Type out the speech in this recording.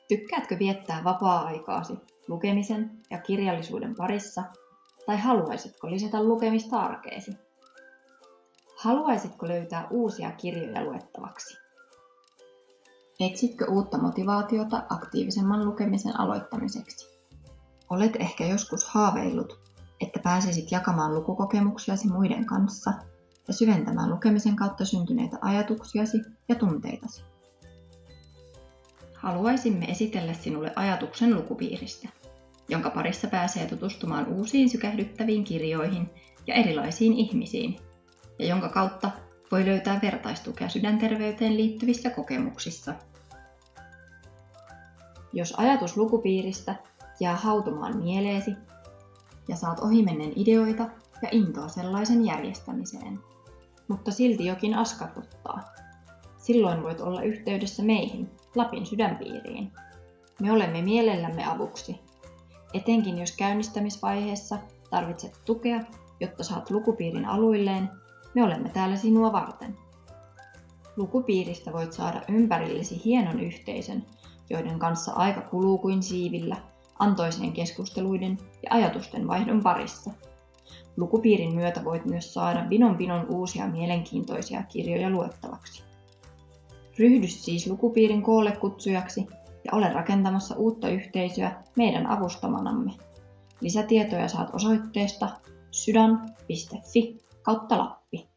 Tykkäätkö viettää vapaa-aikaasi lukemisen ja kirjallisuuden parissa, tai haluaisitko lisätä lukemista arkeesi? Haluaisitko löytää uusia kirjoja luettavaksi? Etsitkö uutta motivaatiota aktiivisemman lukemisen aloittamiseksi? Olet ehkä joskus haaveillut, että pääsisit jakamaan lukukokemuksiasi muiden kanssa ja syventämään lukemisen kautta syntyneitä ajatuksiasi ja tunteitasi. Haluaisimme esitellä sinulle ajatuksen lukupiiristä, jonka parissa pääsee tutustumaan uusiin sykähdyttäviin kirjoihin ja erilaisiin ihmisiin, ja jonka kautta voi löytää vertaistukea sydänterveyteen liittyvissä kokemuksissa. Jos ajatus lukupiiristä jää hautumaan mieleesi ja saat ohimennen ideoita ja intoa sellaisen järjestämiseen, mutta silti jokin askarruttaa, silloin voit olla yhteydessä meihin, Lapin sydänpiiriin. Me olemme mielellämme avuksi, etenkin jos käynnistämisvaiheessa tarvitset tukea, jotta saat lukupiirin aluilleen, me olemme täällä sinua varten. Lukupiiristä voit saada ympärillesi hienon yhteisön, joiden kanssa aika kuluu kuin siivillä, antoisien keskusteluiden ja ajatusten vaihdon parissa. Lukupiirin myötä voit myös saada vinon uusia mielenkiintoisia kirjoja luettavaksi. Ryhdy siis lukupiirin koolle kutsujaksi ja ole rakentamassa uutta yhteisöä meidän avustamanamme. Lisätietoja saat osoitteesta sydän.fi/Lappi.